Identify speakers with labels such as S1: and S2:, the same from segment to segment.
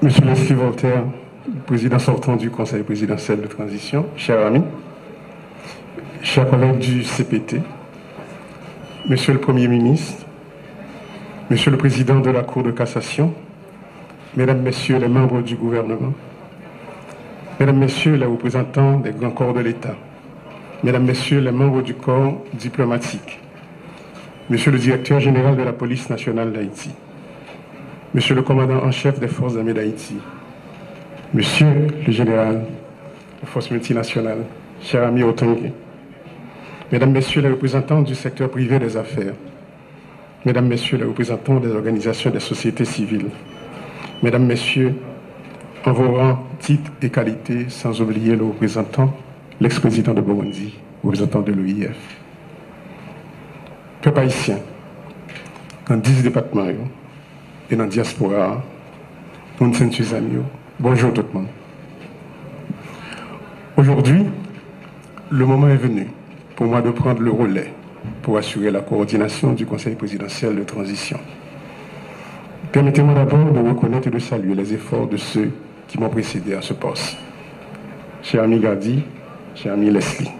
S1: Monsieur Leslie Voltaire, président sortant du Conseil présidentiel de transition, chers amis, chers collègues du CPT, Monsieur le Premier ministre, Monsieur le Président de la Cour de cassation, Mesdames, Messieurs les membres du gouvernement, Mesdames, Messieurs les représentants des grands corps de l'État, Mesdames, Messieurs les membres du corps diplomatique, Monsieur le Directeur général de la Police nationale d'Haïti, Monsieur le commandant en chef des forces armées d'Haïti, Monsieur le général des forces multinationales, cher ami Otongue, Mesdames, Messieurs les représentants du secteur privé des affaires, Mesdames, Messieurs les représentants des organisations des sociétés civiles, Mesdames, Messieurs, en vos rangs, titres et qualités, sans oublier le représentant, l'ex-président de Burundi, représentant de l'OIF. Peuple haïtien, dans 10 départements et dans la diaspora, nous sommes tous amis. Bonjour tout le monde. Aujourd'hui, le moment est venu pour moi de prendre le relais pour assurer la coordination du Conseil présidentiel de transition. Permettez-moi d'abord de reconnaître et de saluer les efforts de ceux qui m'ont précédé à ce poste. Cher ami Gardi, cher ami Leslie,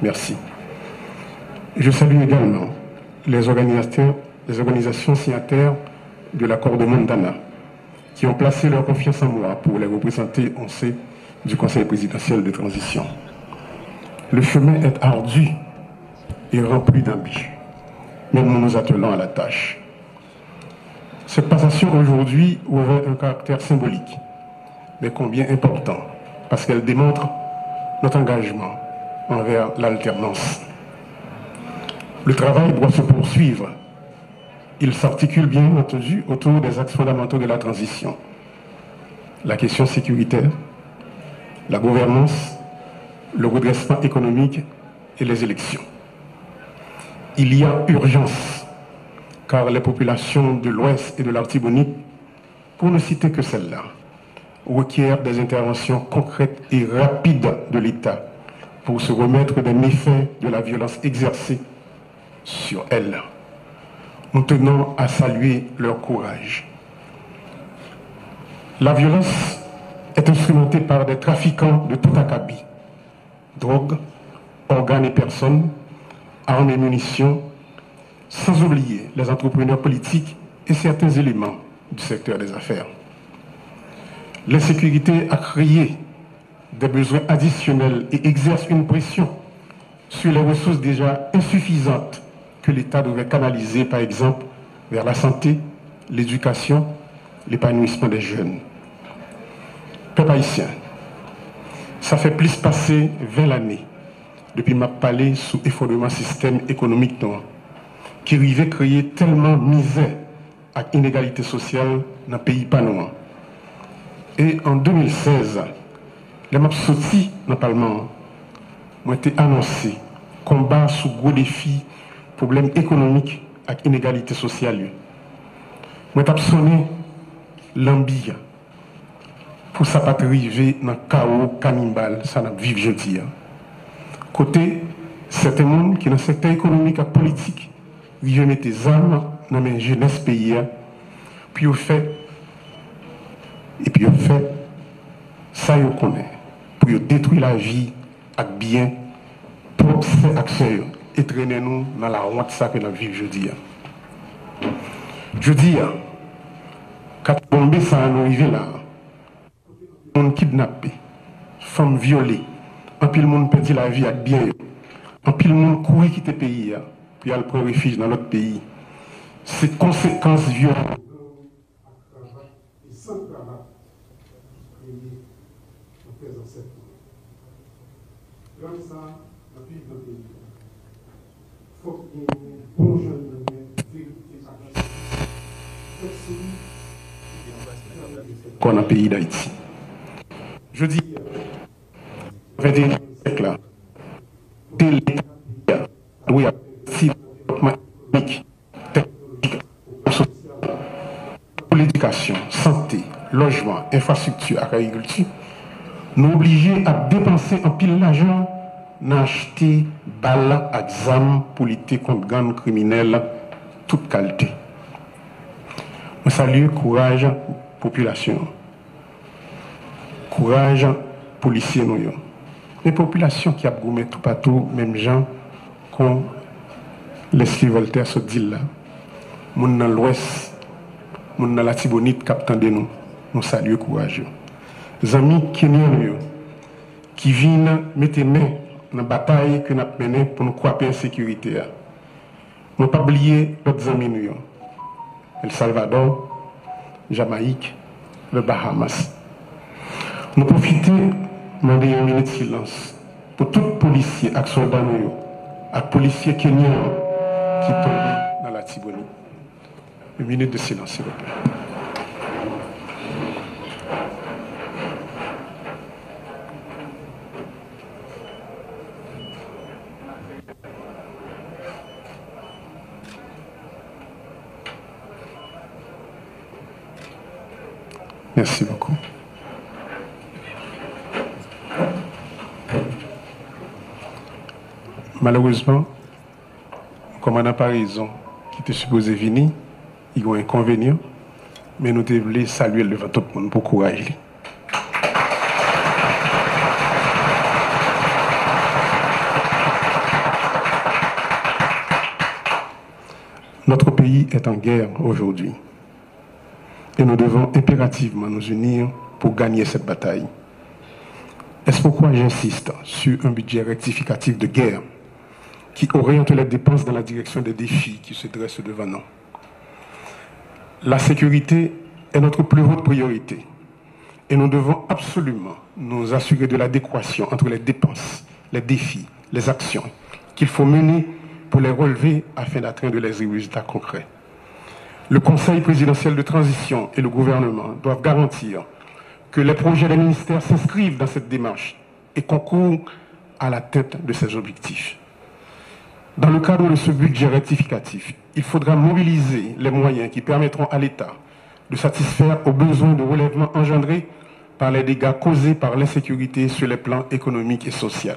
S1: merci. Je salue également les organisations signataires de l'accord de Montana qui ont placé leur confiance en moi pour les représenter au sein du Conseil présidentiel de transition. Le chemin est ardu et rempli d'embûches, mais nous nous attelons à la tâche. Cette passation aujourd'hui revêt un caractère symbolique, mais combien important, parce qu'elle démontre notre engagement envers l'alternance. Le travail doit se poursuivre. Il s'articule bien entendu autour des axes fondamentaux de la transition. La question sécuritaire, la gouvernance, le redressement économique et les élections. Il y a urgence, car les populations de l'Ouest et de l'Artibonite, pour ne citer que celles-là, requièrent des interventions concrètes et rapides de l'État pour se remettre des méfaits de la violence exercée sur elles. Nous tenons à saluer leur courage. La violence est instrumentée par des trafiquants de tout acabit, drogue, organes et personnes, armes et munitions, sans oublier les entrepreneurs politiques et certains éléments du secteur des affaires. L'insécurité a créé des besoins additionnels et exerce une pression sur les ressources déjà insuffisantes que l'État devrait canaliser, par exemple, vers la santé, l'éducation, l'épanouissement des jeunes. Peuple haïtien, ça fait plus passer 20 années depuis ma palais sous effondrement système économique qui arrivait créer tellement misère et inégalité sociale dans le pays panois. Et en 2016, les maps sortis dans le Parlement ont été annoncés combat sous gros défis, problèmes économiques et inégalité sociale. Moi, j'ai sonné l'ambi pour ça pas arriver dans le chaos cannibale, ça n'a vivre jeudi. Côté certains monde qui dans le secteur économique et politique, ils mettent des armes dans les jeunesse pays, puis au fait, ça ils connaissent, pour détruire la vie avec bien, pour faire action et traîner nous dans la honte ça que nous vivons jeudi. Jeudi, quand bombé ça a arrivé là, on kidnappé, femmes violées, un pile monde perdit la vie avec bien, un pile monde courir quitter le pays, puis elle prend refuge dans l'autre pays. Ces conséquences violentes. Comme ça, la vie dans le pays. Il faut qu'il y ait un bon jeune de qu'on a pays d'Haïti. Je dis, 21e siècle là, oui, si pour l'éducation, santé, logement, infrastructure, agriculture, nous obligés à dépenser un pile d'argent dans acheter balles et examens pour lutter contre gangs criminels toute qualité. Je salue le courage de la population. courage policiers nous. Les populations qui a goumé tout partout, même gens, qu'on laisse Voltaire se dit là. Moun dans l'ouest, moun dans la Tibonite, captant de nous, nous saluons courageux. Les amis Kenyans qui viennent mettre main dans la bataille que nous avons menée pour nous croire en sécurité. Nous ne pas oublier d'autres amis nous. El Salvador, Jamaïque, le Bahamas. Nous profitons de une minute de silence pour tous les policiers et soldats et policiers kenyans qui tombent dans la Tibonite. Une minute de silence, s'il vous plaît. Merci beaucoup. Malheureusement, comme on n'a pas raison qui était supposé venir, il y a un inconvénient, mais nous devons saluer devant tout le monde pour courage. Notre pays est en guerre aujourd'hui. Et nous devons impérativement nous unir pour gagner cette bataille. Est-ce pourquoi j'insiste sur un budget rectificatif de guerre qui oriente les dépenses dans la direction des défis qui se dressent devant nous. La sécurité est notre plus haute priorité et nous devons absolument nous assurer de l'adéquation entre les dépenses, les défis, les actions qu'il faut mener pour les relever afin d'atteindre les résultats concrets. Le Conseil présidentiel de transition et le gouvernement doivent garantir que les projets des ministères s'inscrivent dans cette démarche et concourent à l'atteinte de ces objectifs. Dans le cadre de ce budget rectificatif, il faudra mobiliser les moyens qui permettront à l'État de satisfaire aux besoins de relèvement engendrés par les dégâts causés par l'insécurité sur les plans économiques et sociaux.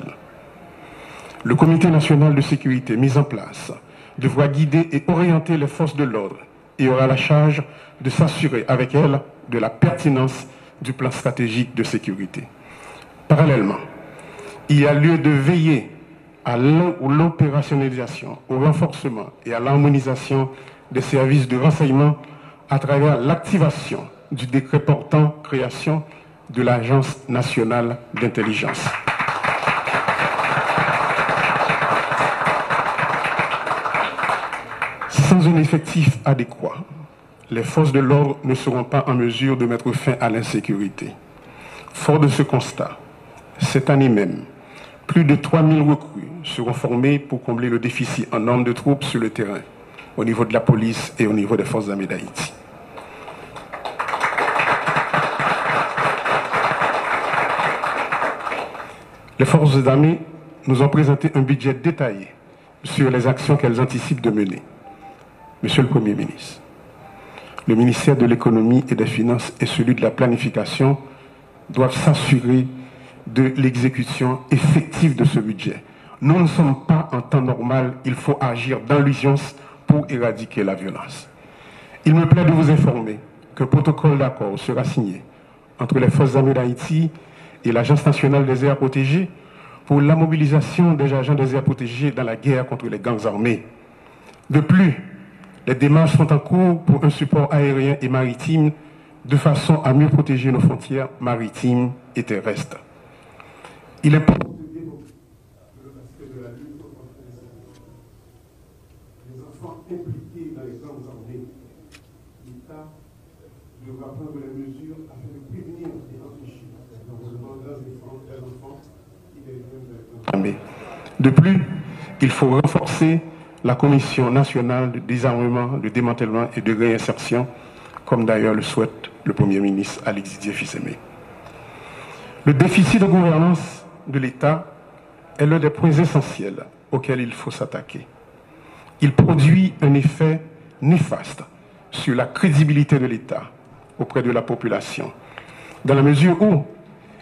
S1: Le Comité national de sécurité mis en place devra guider et orienter les forces de l'ordre et aura la charge de s'assurer avec elles de la pertinence du plan stratégique de sécurité. Parallèlement, il y a lieu de veiller à l'opérationnalisation, au renforcement et à l'harmonisation des services de renseignement à travers l'activation du décret portant création de l'Agence nationale d'intelligence. Sans un effectif adéquat, les forces de l'ordre ne seront pas en mesure de mettre fin à l'insécurité. Fort de ce constat, cette année même, plus de 3000 recrues seront formées pour combler le déficit en nombre de troupes sur le terrain, au niveau de la police et au niveau des forces armées d'Haïti. Les forces armées nous ont présenté un budget détaillé sur les actions qu'elles anticipent de mener. Monsieur le Premier ministre, le ministère de l'économie et des finances et celui de la planification doivent s'assurer de l'exécution effective de ce budget. Nous ne sommes pas en temps normal, il faut agir dans l'urgence pour éradiquer la violence. Il me plaît de vous informer qu'un protocole d'accord sera signé entre les forces armées d'Haïti et l'Agence nationale des aires protégées pour la mobilisation des agents des aires protégées dans la guerre contre les gangs armés. De plus, les démarches sont en cours pour un support aérien et maritime de façon à mieux protéger nos frontières maritimes et terrestres. Il est important de développer le respect de la lutte contre les enfants impliqués dans les gangs armés. L'État devra prendre les mesures afin de prévenir et empêcher l'enrôlement des enfants qui deviennent armés. De plus, il faut renforcer la Commission nationale de désarmement, de démantèlement et de réinsertion, comme d'ailleurs le souhaite le Premier ministre Alexis Dié-Fissémé. Le déficit de gouvernance de l'État est l'un des points essentiels auxquels il faut s'attaquer. Il produit un effet néfaste sur la crédibilité de l'État auprès de la population, dans la mesure où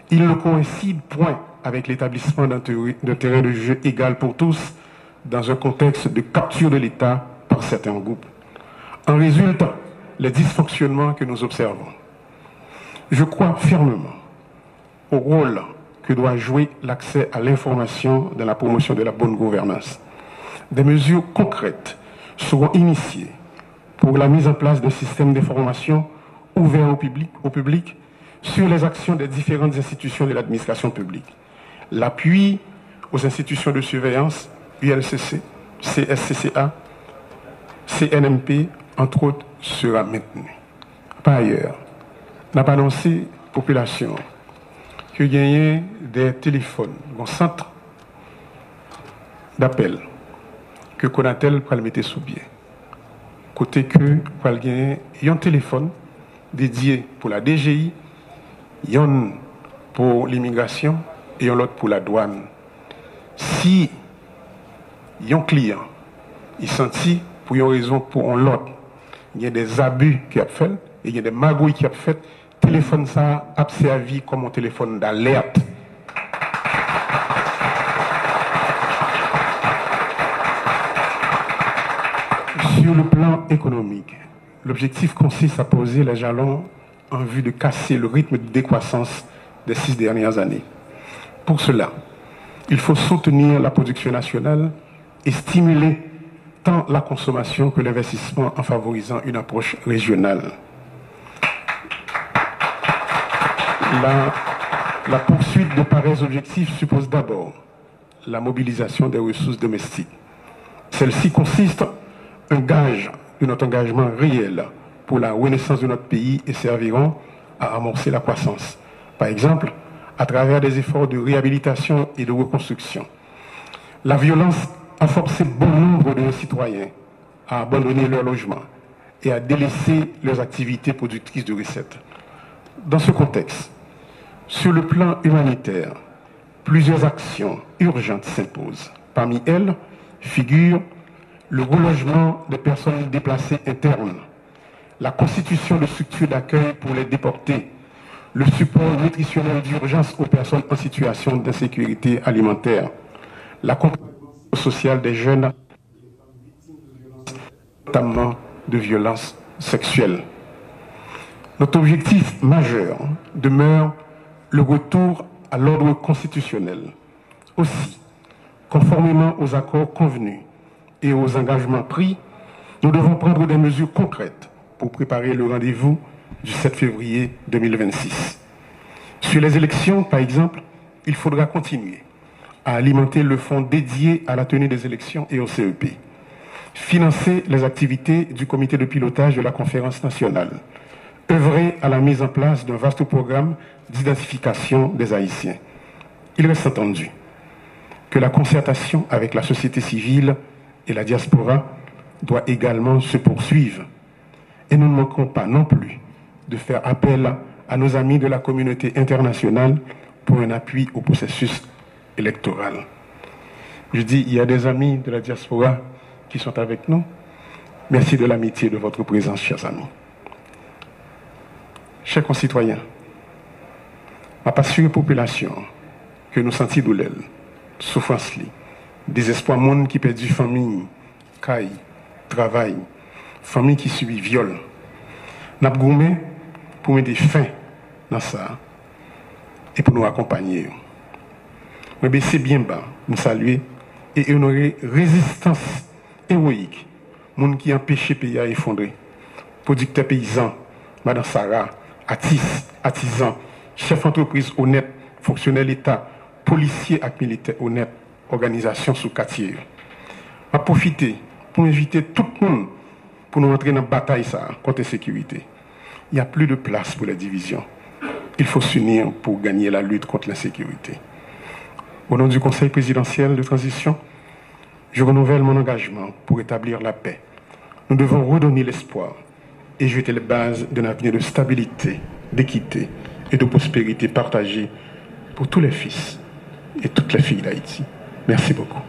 S1: il ne coïncide point avec l'établissement d'un terrain de jeu égal pour tous dans un contexte de capture de l'État par certains groupes. En résultent les dysfonctionnements que nous observons. Je crois fermement au rôle que doit jouer l'accès à l'information dans la promotion de la bonne gouvernance. Des mesures concrètes seront initiées pour la mise en place d'un système d'information ouvert au public sur les actions des différentes institutions de l'administration publique. L'appui aux institutions de surveillance, ULCC, CSCCA, CNMP, entre autres, sera maintenu. Par ailleurs, on a annoncé à la population qu'il y a des téléphones, un centre d'appel que Conatel va le mettre sous pied. Côté que il y a un téléphone dédié pour la DGI, il y a un pour l'immigration et un autre pour la douane. Si il y a un client, il sentit pour une raison pour l'autre, il y a des abus qui a fait, et il y a des magouilles qui a fait, téléphone ça a servi comme un téléphone d'alerte. Sur le plan économique, l'objectif consiste à poser les jalons en vue de casser le rythme de décroissance des 6 dernières années. Pour cela, il faut soutenir la production nationale et stimuler tant la consommation que l'investissement en favorisant une approche régionale. La poursuite de pareils objectifs suppose d'abord la mobilisation des ressources domestiques. Celle-ci consiste un gage de notre engagement réel pour la renaissance de notre pays et serviront à amorcer la croissance. Par exemple, à travers des efforts de réhabilitation et de reconstruction. La violence a forcé bon nombre de nos citoyens à abandonner leur logement et à délaisser leurs activités productrices de recettes. Dans ce contexte, sur le plan humanitaire, plusieurs actions urgentes s'imposent. Parmi elles figurent le relogement des personnes déplacées internes, la constitution de structures d'accueil pour les déportés, le support nutritionnel d'urgence aux personnes en situation d'insécurité alimentaire, l'accompagnement social des jeunes, notamment de violences sexuelles. Notre objectif majeur demeure le retour à l'ordre constitutionnel. Aussi, conformément aux accords convenus et aux engagements pris, nous devons prendre des mesures concrètes pour préparer le rendez-vous du 7 février 2026. Sur les élections, par exemple, il faudra continuer à alimenter le fonds dédié à la tenue des élections et au CEP, financer les activités du comité de pilotage de la conférence nationale, œuvrer à la mise en place d'un vaste programme d'identification des Haïtiens. Il reste entendu que la concertation avec la société civile et la diaspora doit également se poursuivre. Et nous ne manquerons pas non plus de faire appel à nos amis de la communauté internationale pour un appui au processus électoral. Je dis, il y a des amis de la diaspora qui sont avec nous. Merci de l'amitié de votre présence, chers amis. Chers concitoyens, ma passion population que nous sentons douleur, souffrance, désespoir, monde qui perd famille, caille, travail, famille qui subit viol. Nous avons gourmé pour mettre fin dans ça et pour nous accompagner. Mais c'est bien bas, nous saluer et honorer résistance héroïque, monde qui empêche le pays à effondrer. Producteurs paysans, Madame Sarah, artisans, chefs d'entreprise honnêtes, fonctionnaires d'État, policiers et militaires honnêtes, organisations sous quartier. Je vais profiter pour inviter tout le monde pour nous entrer dans la bataille contre la sécurité. Il n'y a plus de place pour la division. Il faut s'unir pour gagner la lutte contre l'insécurité. Au nom du Conseil présidentiel de transition, je renouvelle mon engagement pour établir la paix. Nous devons redonner l'espoir et jeter les bases d'un avenir de stabilité, d'équité et de prospérité partagée pour tous les fils et toutes les filles d'Haïti. Merci beaucoup.